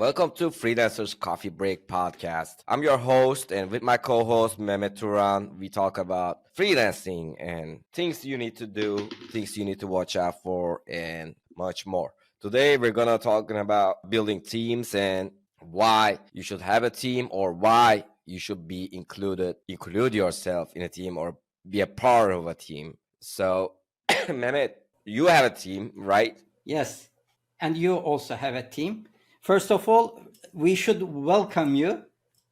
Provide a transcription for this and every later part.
welcome to Freelancers Coffee Break Podcast. I'm your host, and with my co-host Mehmet we talk about freelancing and things you need to do, things you need to watch out for, and much more. Today, we're gonna talking about building teams and why you should have a team or why you should be include yourself in a team or be a part of a team. So, Mehmet, you have a team, right? Yes, and you also have a team. First of all, we should welcome you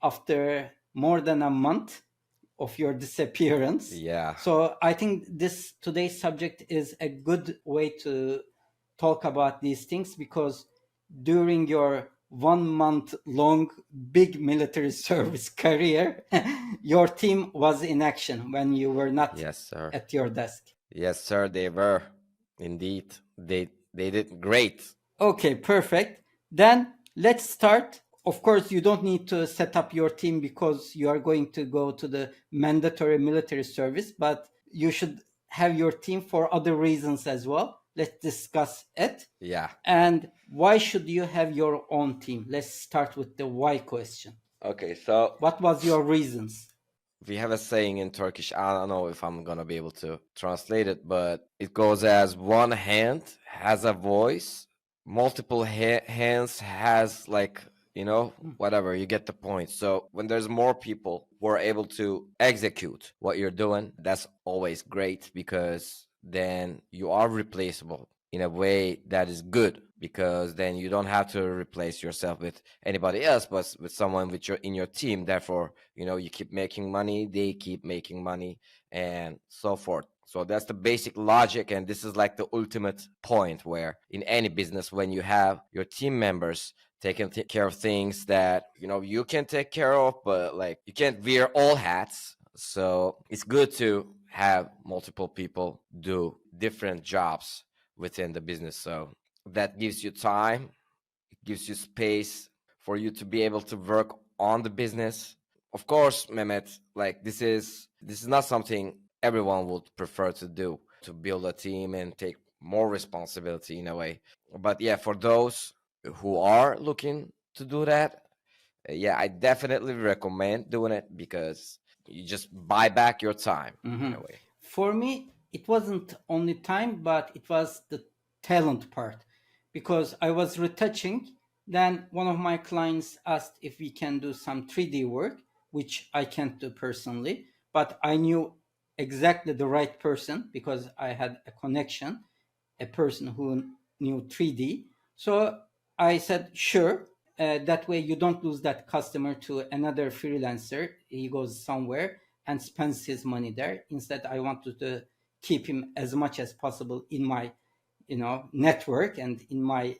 after more than a month of your disappearance. Yeah. So I think this today's subject is a good way to talk about these things because during your 1 month long big military service career, your team was in action when you were not Yes, sir. at your desk. Yes, sir. They were indeed. They did great. Okay, perfect. Then let's start. Of course, you don't need to set up your team because you are going to go to the mandatory military service, but you should have your team for other reasons as well. Let's discuss it. Yeah. And why should you have your own team? Let's start with the why question. Okay, so What was your reasons? we have a saying in Turkish. I don't know if I'm gonna be able to translate it, but it goes as one hand has a voice, multiple hands has whatever, you get the point. So when there's more people who are able to execute what you're doing, that's always great because then you are replaceable in a way that is good, because then you don't have to replace yourself with anybody else but with someone in your team. Therefore, you keep making money, they keep making money, and so forth. So that's the basic logic, and this is like the ultimate point where in any business, when you have your team members taking care of things that you can take care of, but like you can't wear all hats. So it's good to have multiple people do different jobs within the business. So that gives you time, it gives you space for you to be able to work on the business. Of course, Mehmet, like this is not something everyone would prefer to do, to build a team and take more responsibility in a way. But yeah, for those who are looking to do that, yeah, I definitely recommend doing it because you just buy back your time in a way. For me, it wasn't only time, but it was the talent part because I was retouching. Then one of my clients asked if we can do some 3D work, which I can't do personally, but I knew exactly the right person because I had a connection, a person who knew 3D. So I said, sure. That way you don't lose that customer to another freelancer. He goes somewhere and spends his money there. Instead, I wanted to keep him as much as possible in my, network and in my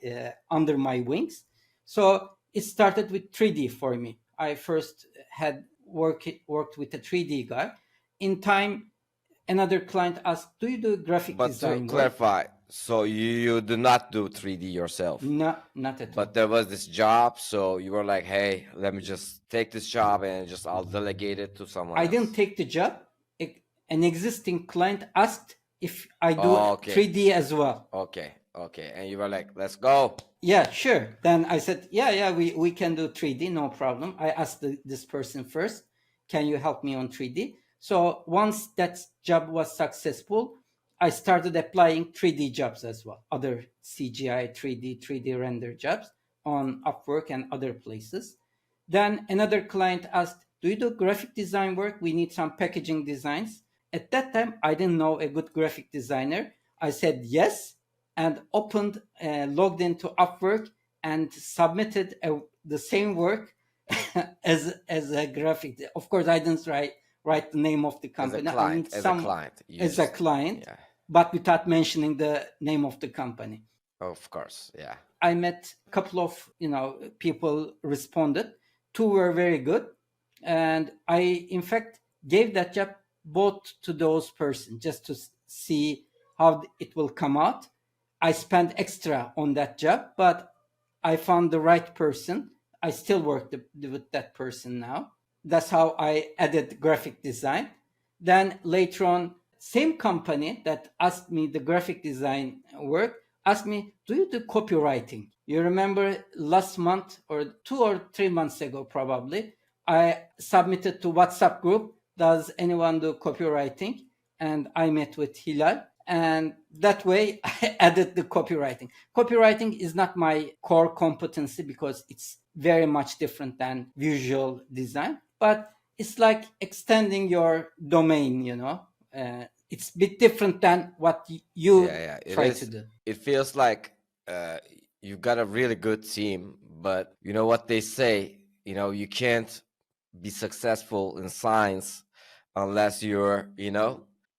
under my wings. So it started with 3D for me. I first had worked with a 3D guy. In time, another client asked, "Do you do graphic But to design work?" clarify, so you do not do 3D yourself, No, not at all. but there was this job, so you were like, hey, let me just take this job and just I'll delegate it to someone I else. didn't take the job. An existing client asked if I do Oh, okay. 3D as well. Okay, and you were like, let's go. Yeah, sure. Then I said, yeah, we can do 3D, no problem. I asked this person first, can you help me on 3D? So once that job was successful, I started applying 3D jobs as well, other CGI, 3D render jobs on Upwork and other places. Then another client asked, do you do graphic design work? We need some packaging designs. At that time, I didn't know a good graphic designer. I said yes and logged into Upwork and submitted the same work as a graphic. Of course, I didn't write the name of the company. As a client, yeah. But without mentioning the name of the company. Of course, yeah. I met a couple of people responded. 2 were very good, and I in fact gave that job both to those persons just to see how it will come out. I spent extra on that job, but I found the right person. I still work with that person now. That's how I added graphic design. Then later on, same company that asked me the graphic design work asked me, "Do you do copywriting?" You remember last month or 2 or 3 months ago, probably, I submitted to WhatsApp group, "Does anyone do copywriting?" And I met with Hilal. And that way I added the copywriting. Copywriting is not my core competency because it's very much different than visual design, but it's like extending your domain, it's a bit different than what Yeah, you yeah, it try to is. do. It feels like uh, you've got a really good team, but you know what they say, you can't be successful in science unless you're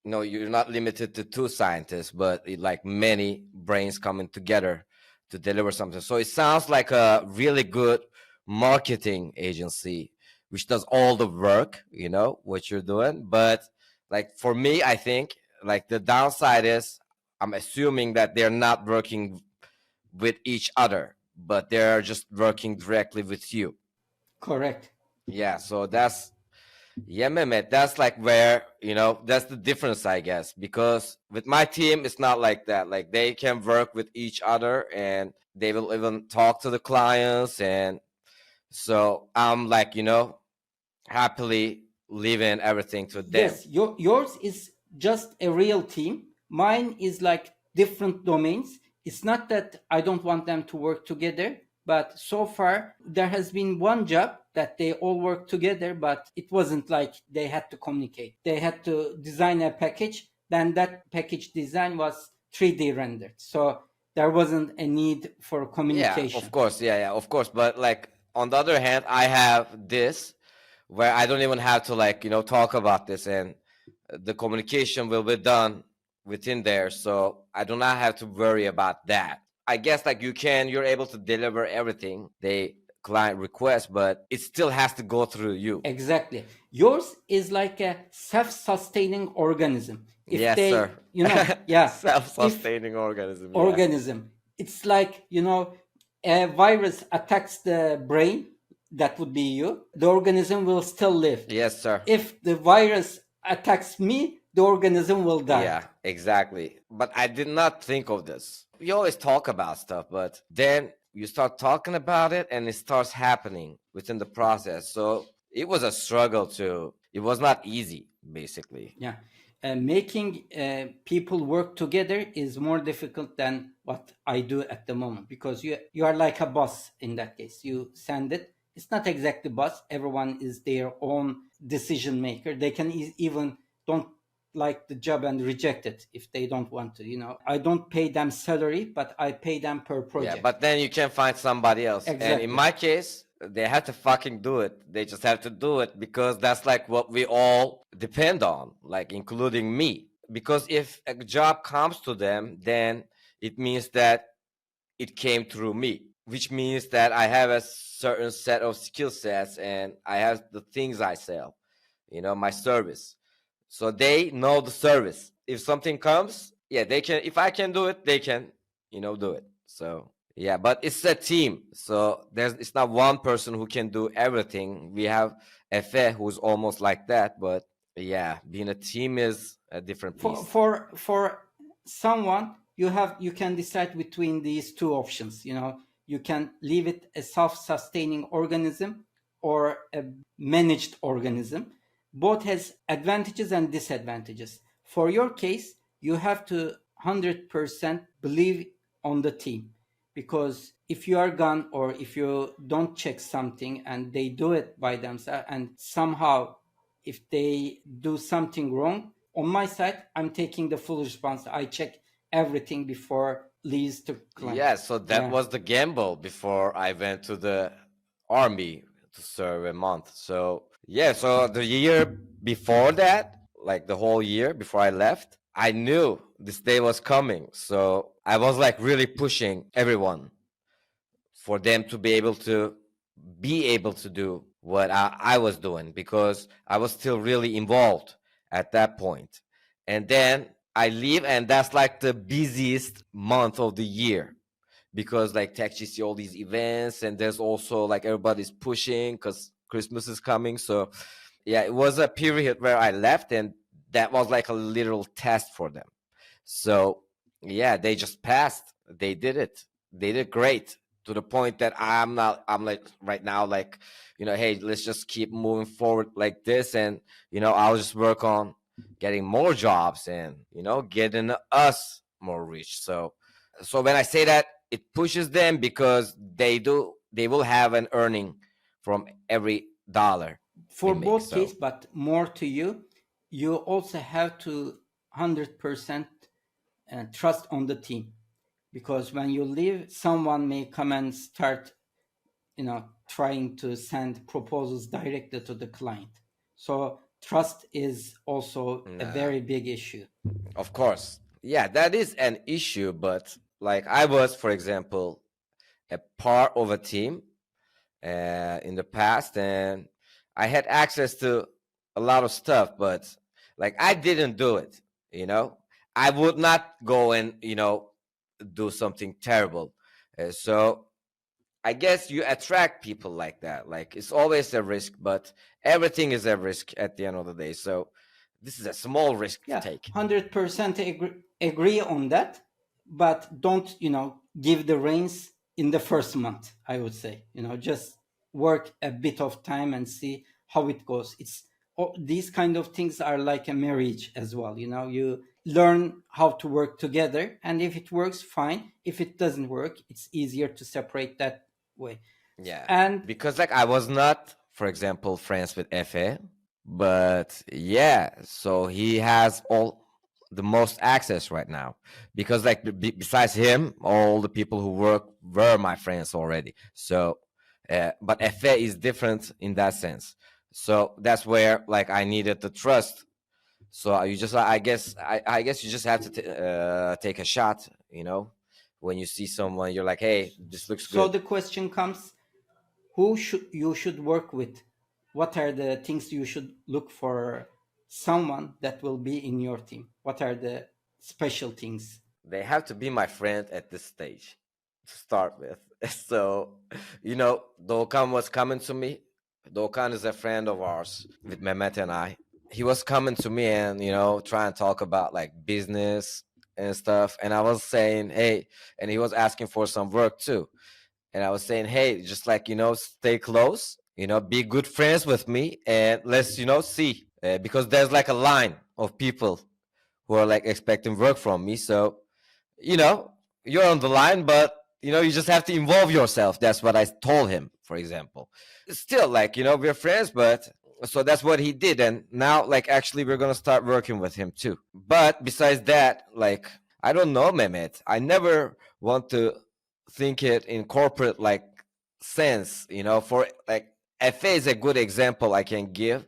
not limited to two scientists, but like many brains coming together to deliver something. So it sounds like a really good marketing agency, which does all the work, what you're doing. But like for me, I think like the downside is I'm assuming that they're not working with each other, but they're just working directly with you. Correct. Yeah, so yeah, Mehmet, that's like where, that's the difference, I guess, because with my team, it's not like that. Like they can work with each other and they will even talk to the clients. And so I'm like, happily leaving everything to them. Yes, yours is just a real team. Mine is like different domains. It's not that I don't want them to work together, but so far there has been one job that they all work together, but it wasn't like they had to communicate. They had to design a package, then that package design was 3D rendered. So there wasn't a need for Yeah, of communication. course. Yeah, yeah, of course. But like on the other hand, I have this where I don't even have to like, talk about this and the communication will be done within there. So I do not have to worry about that. I guess like you're able to deliver everything they client requests, but it still has to go through you. Exactly. Yours is like a self-sustaining organism. If Yes, they, sir. yeah, if Self-sustaining organism. Yeah. organism, it's like, a virus attacks the brain, that would be you, the organism will still live. Yes, sir. If the virus attacks me, the organism will die. Yeah, exactly. But I did not think of this. We always talk about stuff, but then you start talking about it and it starts happening within the process. So it was a struggle too. It was not easy, basically. Yeah. Making people work together is more difficult than what I do at the moment, because you are like a boss in that case. You send it. It's not exactly boss. Everyone is their own decision maker. They can even don't like the job and reject it if they don't want to. I don't pay them salary, but I pay them per Yeah, project. but then you can find somebody else. And in Exactly. my case, they have to fucking do it. They just have to do it because that's like what we all depend on, like including me. Because if a job comes to them, then it means that it came through me, which means that I have a certain set of skill sets and I have the things I sell, my service. So they know the service. If something comes, yeah, they can. If I can do it, they can, do it. So yeah, but it's a team. So it's not one person who can do everything. We have Efe who's almost like that, but yeah, being a team is a different for beast. for for someone, you can decide between these two options. You can leave it a self-sustaining organism or a managed organism. Both has advantages and disadvantages. For your case, you have to 100% believe on the team, because if you are gone or if you don't check something and they do it by themselves, and somehow if they do something wrong, on my side, I'm taking the full response. I check everything before leads to client. Yeah, so that Yeah. was the gamble before I went to the army to serve a month. So, yeah, so the year before that, like the whole year before I left, I knew this day was coming. So I was like really pushing everyone for them to be able to do what I was doing because I was still really involved at that point. And then I leave, and that's like the busiest month of the year because like you see all these events, and there's also like everybody's pushing because Christmas is coming. So yeah, it was a period where I left, and that was like a literal test for them. So Yeah, they just passed. They did it. They did great, to the point that I'm not. I'm like right now, like, hey, let's just keep moving forward like this, and I'll just work on getting more jobs and getting us more reach. So when I say that, it pushes them because they will have an earning from every dollar we For make. both So case, but more to you, you also have to 100% trust on the team, because when you leave, someone may come and start trying to send proposals directly to the client. So trust is also a nah, very big issue. of course, yeah, that is an issue. But like I was, for example, a part of a team in the past, and I had access to a lot of stuff, but like I didn't do it. You know, I would not go and do something terrible. So I guess you attract people like that. Like it's always a risk, but everything is a risk at the end of the day. So this is a small risk to Yeah, take. 100% agree on that, but don't give the reins in the first month. I would say just work a bit of time and see how it goes. These kind of things are like a marriage as well. You learn how to work together, and if it works, fine. If it doesn't work, it's easier to separate that way. Yeah, And because like I was not, for example, friends with Efe, but yeah, so he has all the most access right now, because like besides him, all the people who work were my friends already. So, but Efe is different in that sense. So that's where like I needed the trust. So you just, I guess you just have to take a shot. When you see someone, you're like, hey, this looks so good. the question comes, who should work with? What are the things you should look for someone that will be in your team? What are the special things? They have to be my friend at this stage to start with. So, Dokan was coming to me. Dokan is a friend of ours with Mehmet and I. He was coming to me and, trying to talk about like business and stuff. And I was saying, hey, and he was asking for some work too. And I was saying, hey, just like, stay close, be good friends with me, and let's, see. Because there's like a line of people who are like expecting work from me. So, you know, you're on the line, but you just have to involve yourself. That's what I told him, for example. Still, like, we're friends, but so that's what he did. And now, like, actually, we're gonna start working with him too. But besides that, like, I don't know, Mehmet. I never want to think it in corporate like sense, for like FA is a good example I can give,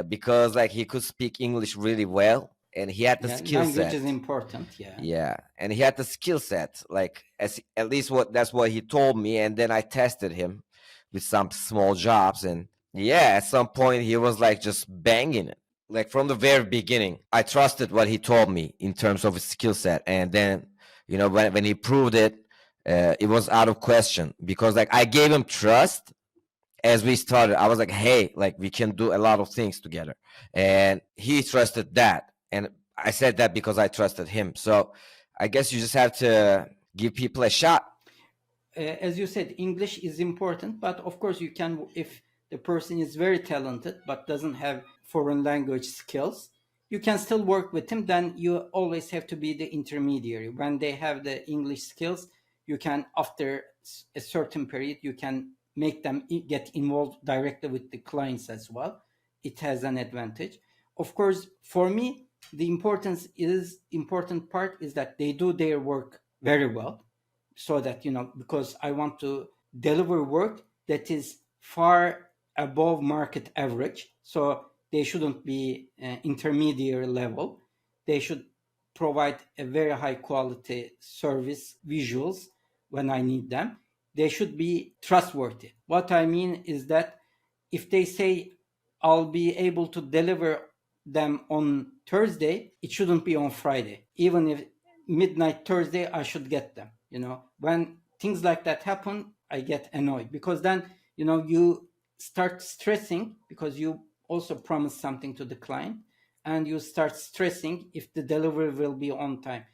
because like he could speak English really well and he had the Yeah, skill language set. is important. Yeah. Yeah, and he had the skill set, like at least that's what he told me. And then I tested him with some small jobs, and yeah, at some point he was like just banging it. Like from the very beginning, I trusted what he told me in terms of his skill set, and then when he proved it, it was out of question because like I gave him trust as we started. I was like, hey, like we can do a lot of things together. And he trusted that. And I said that because I trusted him. So I guess you just have to give people a shot. As you said, English is important, but of course you can, if the person is very talented but doesn't have foreign language skills, you can still work with him. Then you always have to be the intermediary. When they have the English skills, you can, after a certain period, you can make them get involved directly with the clients as well. It has an advantage. Of course, for me, the important part is that they do their work very well, so that because I want to deliver work that is far above market average. So they shouldn't be intermediary level. They should provide a very high quality service visuals when I need them. They should be trustworthy. What I mean is that if they say I'll be able to deliver them on Thursday, it shouldn't be on Friday. Even if midnight Thursday, I should get them. When things like that happen, I get annoyed, because then you start stressing, because you also promise something to the client, and you start stressing if the delivery will be on time.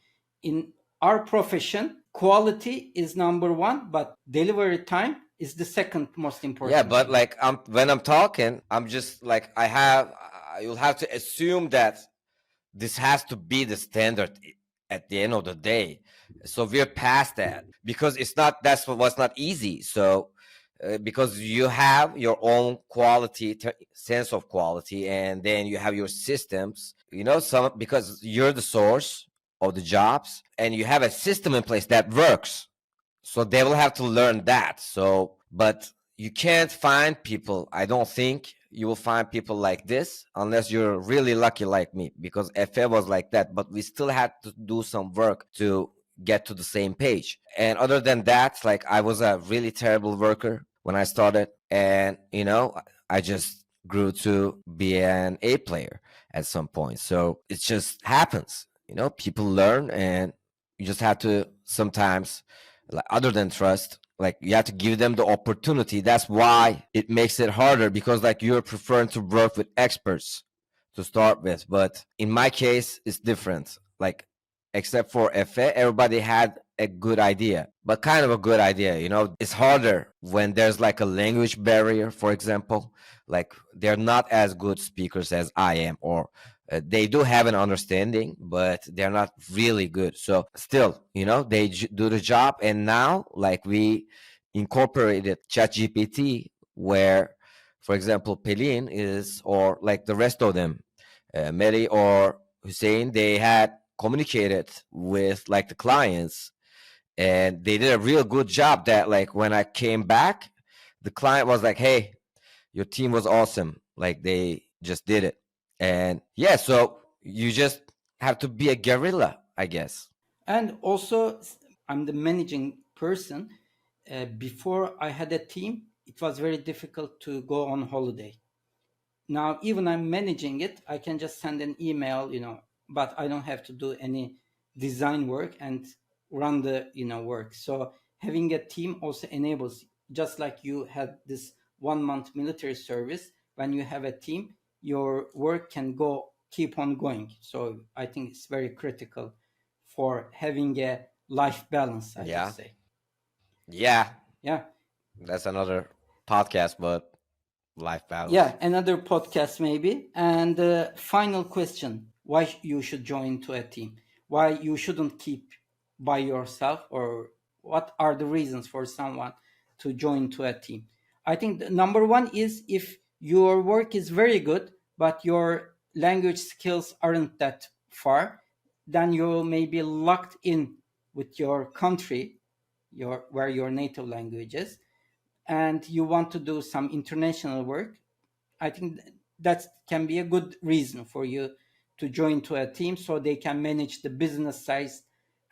In our profession, quality is number one, but delivery time is the second most important. Yeah, but thing. like when I'm talking, I'm just like you'll have to assume that this has to be the standard at the end of the day. So we're past that because it's not that's what was not easy. So because you have your own quality sense of quality, and then you have your systems, some because you're the source of the jobs and you have a system in place that works, so they will have to learn that. So but you can't find people, I don't think you will find people like this unless you're really lucky like me, because FA was like that, but we still had to do some work to get to the same page. And other than that, like, I was a really terrible worker when I started, and I just grew to be an A player at some point. So it just happens, people learn, and you just have to sometimes, like, other than trust, like, you have to give them the opportunity. That's why it makes it harder, because like you're preferring to work with experts to start with. But in my case, it's different. Like, except for FA, everybody had a good idea, but kind of a good idea. It's harder when there's like a language barrier, for example. Like, they're not as good speakers as I am, or they do have an understanding, but they're not really good. So still, they do the job. And now, like, we incorporated ChatGPT, where, for example, Pelin is, or like the rest of them, Mary or Hussein, they had communicated with like the clients, and they did a real good job. That, like, when I came back, the client was like, "Hey, your team was awesome." Like, they just did it. And yeah, so you just have to be a guerrilla, I guess. And also, I'm the managing person. Before I had a team, it was very difficult to go on holiday. Now, even I'm managing it, I can just send an email, but I don't have to do any design work and run the, work. So having a team also enables, just like you had this 1 month military service, when you have a team, your work can keep on going. So I think it's very critical for having a life balance, I Yeah. would say. Yeah. Yeah. That's another podcast, but life balance. Yeah, another podcast maybe. And the final question, why you should join to a team? Why you shouldn't keep by yourself, or what are the reasons for someone to join to a team? I think the number one is, if your work is very good, but your language skills aren't that far, then you may be locked in with your country, where your native language is, and you want to do some international work. I think that can be a good reason for you to join to a team, so they can manage the business size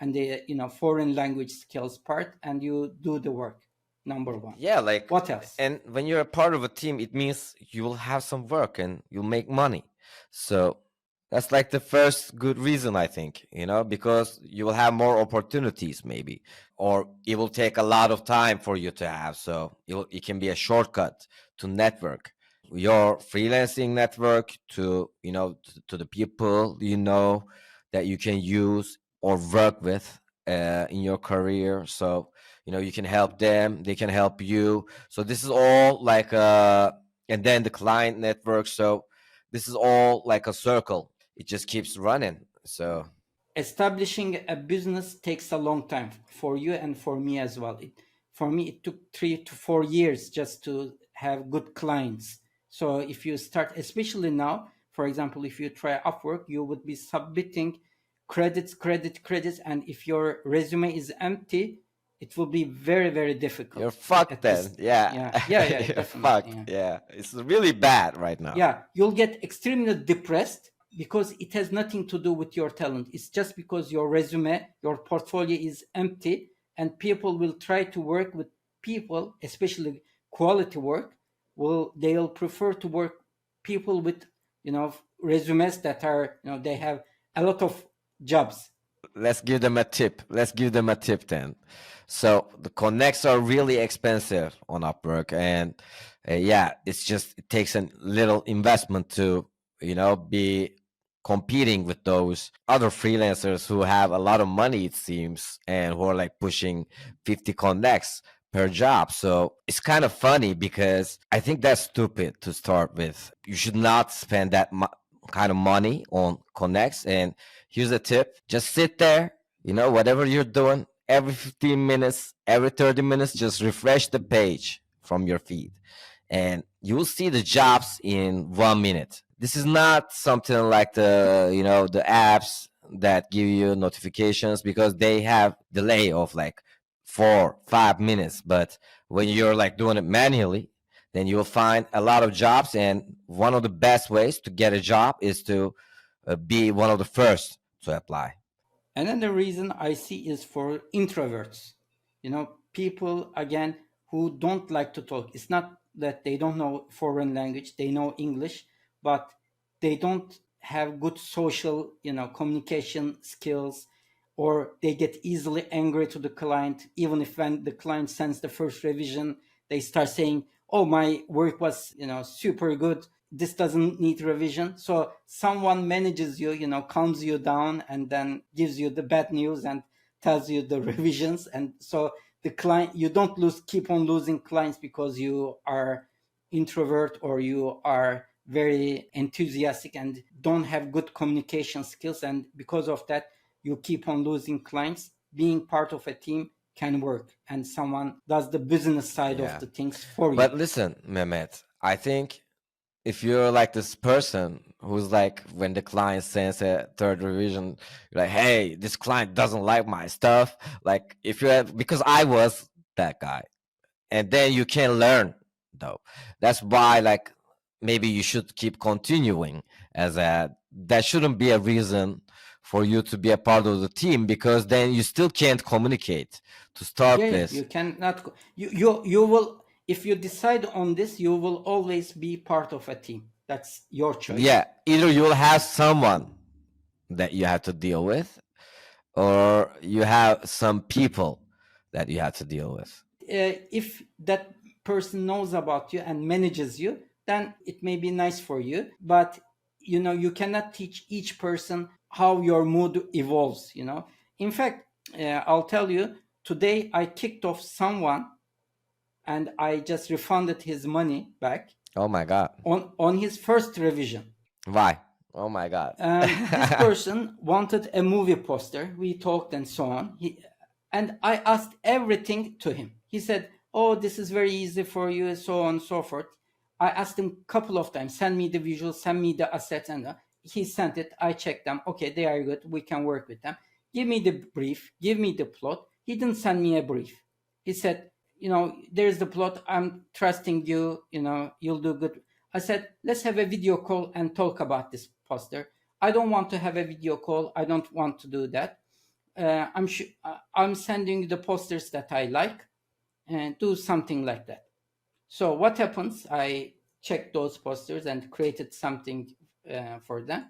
and the foreign language skills part, and you do the work. Number one. Yeah, like, What else? and when you're a part of a team, it means you will have some work and you'll make money. So that's like the first good reason, I think, because you will have more opportunities, maybe, or it will take a lot of time for you to have. So it can be a shortcut to network, your freelancing network, to to the people that you can use or work with in your career. So you can help them, they can help you. So this is all like and then the client network. So this is all like a circle, it just keeps running. So Establishing a business takes a long time for you and for me as well. For me, it took 3 to 4 years just to have good clients. So if you start, especially now, for example, if you try Upwork, you would be submitting credits, and if your resume is empty, it will be very, very difficult you're fucked at this. then. Yeah. Yeah, You're definitely. fucked. Yeah, it's really bad right now. Yeah, you'll get extremely depressed, because it has nothing to do with your talent. It's just because your resume, your portfolio is empty, and people will try to work with people, especially quality work. They'll prefer to work people with resumes that are, they have a lot of jobs. Let's give them a tip. Let's give them a tip then. So the connects are really expensive on Upwork, and yeah, it takes a little investment to be competing with those other freelancers who have a lot of money, it seems, and who are like pushing 50 connects per job. So it's kind of funny because I think that's stupid to start with. You should not spend that kind of money on connects. And here's a tip: just sit there, whatever you're doing, every 15 minutes, every 30 minutes, just refresh the page from your feed, and you will see the jobs in 1 minute. This is not something like the apps that give you notifications, because they have delay of like 4 5 minutes. But when you're like doing it manually, then you'll find a lot of jobs. And one of the best ways to get a job is to be one of the first to apply. Another reason I see is for introverts. People again who don't like to talk. It's not that they don't know foreign language, they know English, but they don't have good social, communication skills, or they get easily angry to the client. Even if when the client sends the first revision, they start saying, "Oh, my work was, super good. This doesn't need revision." So someone manages you, calms you down, and then gives you the bad news and tells you the revisions. And so the client, you don't keep on losing clients because you are introvert or you are very enthusiastic and don't have good communication skills. And because of that, you keep on losing clients. Being part of a team can work, and someone does the business side of Yeah. the things for you. But listen, Mehmet, I think if you're like this person who's like, when the client sends a third revision, you're like, hey, this client doesn't like my stuff. Like, if you have, because I was that guy, and then you can learn though. That's why, like, maybe you should keep continuing, as a that shouldn't be a reason for you to be a part of the team, because then you still can't communicate to start Yeah, this. you cannot. You will, if you decide on this, you will always be part of a team. That's your choice. Yeah, either you'll have someone that you have to deal with, or you have some people that you have to deal with. If that person knows about you and manages you, then it may be nice for you. But you cannot teach each person how your mood evolves. In fact, I'll tell you, today I kicked off someone and I just refunded his money back Oh my God. on his first revision. Why? Oh my God. This person wanted a movie poster. We talked and so on. And I asked everything to him. He said, "Oh, this is very easy for you," so on and so forth. I asked him a couple of times, "Send me the visuals, send me the assets," and he sent it. I checked them. Okay, they are good. We can work with them. Give me the brief. Give me the plot. He didn't send me a brief. He said, "There's the plot. I'm trusting you. You'll do good." I said, "Let's have a video call and talk about this poster." I don't want to have a video call. I don't want to do that. I'm sending you the posters that I like, and do something like that. So what happens? I checked those posters and created something for them.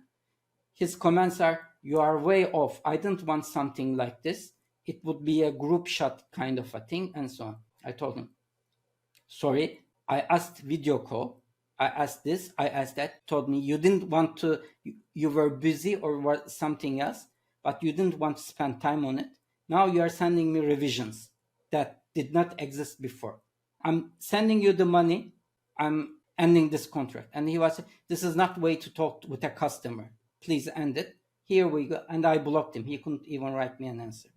His comments are, "You are way off. I didn't want something like this. It would be a group shot kind of a thing," and so on. I told him, "Sorry, I asked video call. I asked this, I asked that." Told me you didn't want to, you were busy or something else, but you didn't want to spend time on it. Now you are sending me revisions that did not exist before. I'm sending you the money. I'm ending this contract. And he was, "This is not way to talk with a customer. Please end it." Here we go. And I blocked him. He couldn't even write me an answer.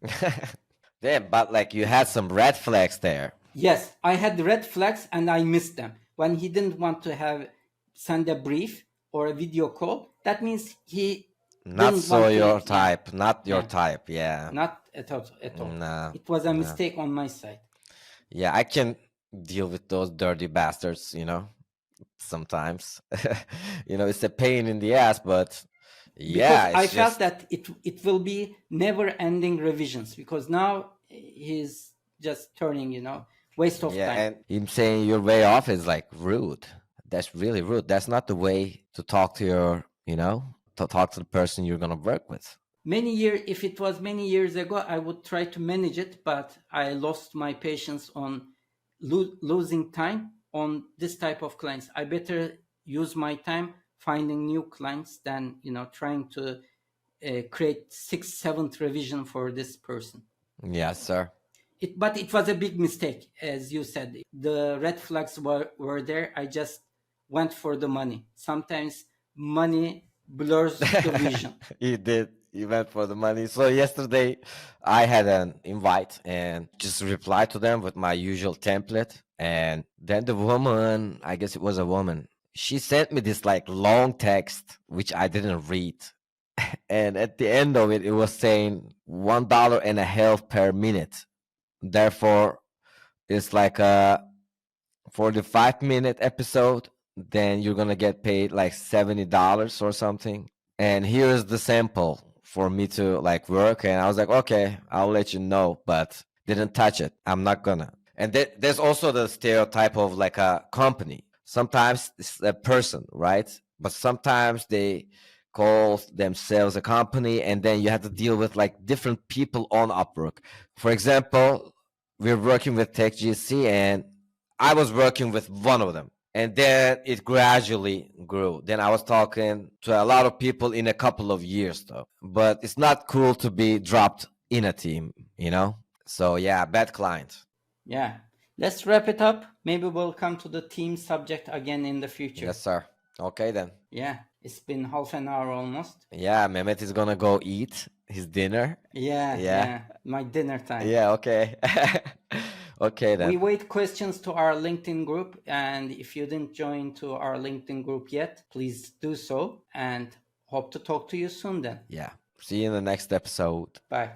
Yeah, but like, you had some red flags there. Yes, I had red flags and I missed them. When he didn't want to send a brief or a video call, that means he Not didn't so want to. your Yeah, type. Not your yeah, type. Yeah. not at all. At all. Nah. It was a Nah. mistake on my side. Yeah, I can deal with those dirty bastards, sometimes. It's a pain in the ass, but Because yeah, I it's felt just, that it will be never-ending revisions, because now he's just turning, waste of yeah, time. and him saying you're way off is like rude. That's really rude. That's not the way to talk to to talk to the person you're gonna work with. If it was many years ago, I would try to manage it, but I lost my patience on losing time on this type of clients. I better use my time finding new clients than trying to create sixth, seventh revision for this person. Yes, sir. But it was a big mistake, as you said. The red flags were there. I just went for the money. Sometimes money blurs the vision. He did. He went for the money. So yesterday, I had an invite and just replied to them with my usual template. And then the woman, I guess it was a woman, she sent me this like long text, which I didn't read. And at the end of it, it was saying $1.50 per minute. Therefore, it's like a 45-minute episode. Then you're gonna get paid like $70 or something. And here's the sample for me to like work. And I was like, okay, I'll let you know, but didn't touch it. I'm not gonna. And there's also the stereotype of like a company. Sometimes it's a person, right? But sometimes they call themselves a company, and then you have to deal with like different people on Upwork. For example, we're working with TechGC, and I was working with one of them. And then it gradually grew. Then I was talking to a lot of people in a couple of years, though. But it's not cool to be dropped in a team, you know? So, yeah, bad client. Yeah. Let's wrap it up. Maybe we'll come to the team subject again in the future. Yes, sir. Okay, then. Yeah. It's been half an hour almost. Yeah, Mehmet is gonna go eat his dinner. Yeah. My dinner time. Yeah, okay. Okay, then. We wait questions to our LinkedIn group, and if you didn't join to our LinkedIn group yet, please do so, and hope to talk to you soon then. Yeah. See you in the next episode. Bye.